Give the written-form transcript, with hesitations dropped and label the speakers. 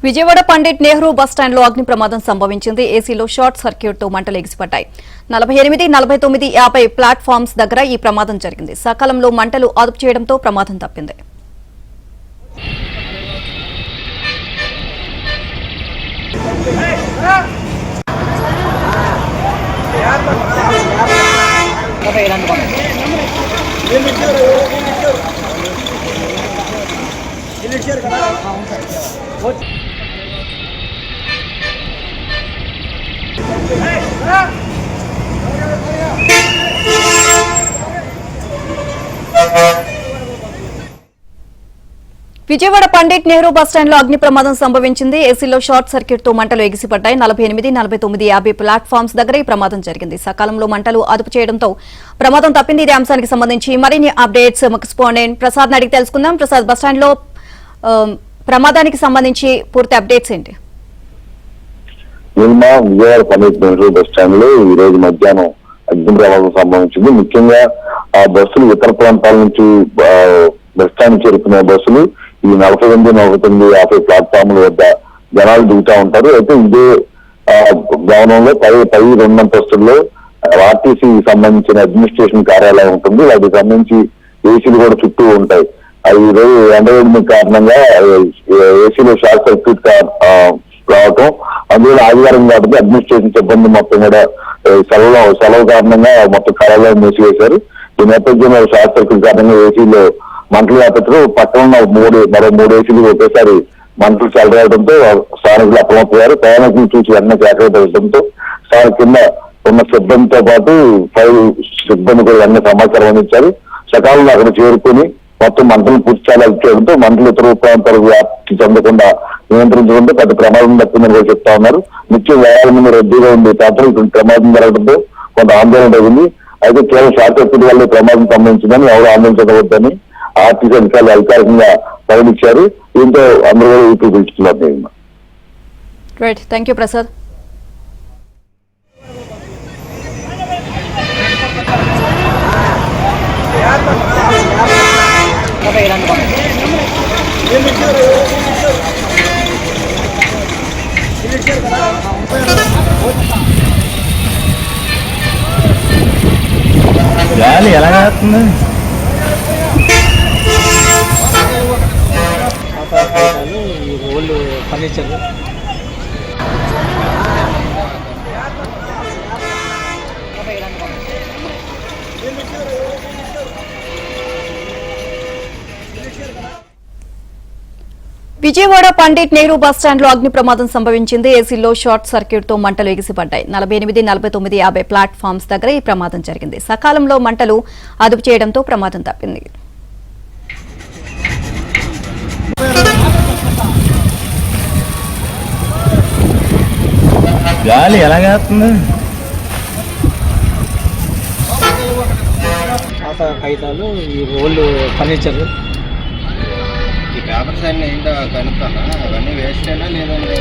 Speaker 1: Vijayawada Pandit Nehru bus stand లో అగ్ని ప్రమాదం సంభవించింది. ఏసీలో షార్ట్ సర్క్యూట్ తో మంటలు ఎగిసిపడ్డాయి. 48, 49, 50 ప్లాట్ఫామ్స్ దగ్గర ఈ ప్రమాదం జరిగింది. సకాలంలో మంటలు అదుపు చేయడంతో ప్రమాదం తప్పింది. విజయవాడ పండిట్ నెహ్రూ బస్టాండ్ లో అగ్ని ప్రమాదం సంభవించింది. ఏసీలో షార్ట్ సర్క్యూట్ తో మంటలు ఎగిసిపడ్డాయి. 48, 49, 50 ప్లాట్ఫామ్స్ దగ్గర ఈ ప్రమాదం జరిగింది. సకాలంలో మంటలు అదుపు చేయడంతో ప్రమాదం తప్పింది. ఇదే అంశానికి సంబంధించి మరిన్ని అప్డేట్స్ కరెస్పాండెంట్ ప్రసాద్ అడిగి తెలుసుకుందాం. ప్రసాద్, బస్టాండ్ లో ప్రమాదానికి సంబంధించి పూర్తి అప్డేట్స్ ఏంటి?
Speaker 2: విజయవాడ పండిట్ నెహ్రూ బస్టాండ్ లో ఈ రోజు మధ్యాహ్నం అగ్ని ప్రమాదం సంభవించింది. ముఖ్యంగా ఆ బస్సులు ఇతర ప్రాంతాల నుంచి బస్టాండ్ చేరుకునే బస్సులు ఈ 48, 49, 50 ప్లాట్ఫామ్ల వద్ద జనాలు దిగుతా ఉంటారు. అయితే ఇదే భవనంలో పై 2 అంతస్తుల్లో ఆర్టీసీ సంబంధించిన అడ్మినిస్ట్రేషన్ కార్యాలయం ఉంటుంది. వాటికి సంబంధించి ఏసీలు కూడా చుట్టూ ఉంటాయి. అది ఈ రోజు ఎండవేడిన కారణంగా ఏసీలో షార్ట్ సర్క్యూట్ రావటం, అందులో ఆదివారం కాబట్టి అడ్మినిస్ట్రేషన్ సిబ్బంది మొత్తం కూడా సెలవు కారణంగా మొత్తం కార్యాలయం మూసివేశారు. ఈ నేపథ్యంలో షార్ట్ సర్క్యూట్ కారణంగా ఏసీలో మంటలు వ్యాపించడం, పక్కన మరో 3 ఏసీలు ఒకేసారి మంటలు చెలరేయడంతో స్థానికులు అప్రమత్తయ్యారు. ప్రయాణికులు చూసి వెంటనే కేకవేయడంతో స్థానిక కింద ఉన్న సిబ్బందితో పాటు ఫైర్ సిబ్బంది కూడా వెంటనే సమాచారం అందించారు. సకాలంలో అక్కడ చేరుకుని మొత్తం మంటలు పూర్తి చేయడంతో మంటలు ఇతర ప్రాంతాలకు వ్యాప్తి చెందకుండా నియంత్రించడంతో పెద్ద ప్రమాదం తప్పిందని కూడా చెప్తా ఉన్నారు. నిత్యం వేల మంది రద్దీగా ఉంది. దాంతో ఇటువంటి ప్రమాదం జరగడంతో కొంత ఆందోళన జరిగింది. అయితే కేవలం షార్ట్ సర్క్యూట్ వల్ల ప్రమాదం సంభవించిందని ఎవరు ఆందోళన చెందవద్దని ఆర్టీసీ అధికారులు అధికారికంగా ప్రకటించారు. దీంతో అందరూ కూడా ఊపిరి పీల్చుకున్నారు.
Speaker 1: Thank you Prasad.
Speaker 3: గాలి ఎలాగా వస్తుంది? Old furniture
Speaker 1: Vijayawada Pandit Nehru bus stand లో అగ్ని ప్రమాదం సంభవించింది. ఏసీలో షార్ట్ సర్క్యూట్ తో మంటలు ఎగిసిపడ్డాయి. 48, 49, 50 ప్లాట్ఫామ్స్ దగ్గర ఈ ప్రమాదం జరిగింది. సకాలంలో మంటలు అదుపు చేయడంతో ప్రమాదం తప్పింది.
Speaker 3: గాలి ఎలాగా వస్తుంది? పాత కాగితాలు, ఈ ఓల్డ్ ఫర్నిచర్.
Speaker 4: ఈ పేపర్స్ అన్నీ ఏంటో కనుక్కున్నా, అవన్నీ వేస్ట్ అయినా లేదండి?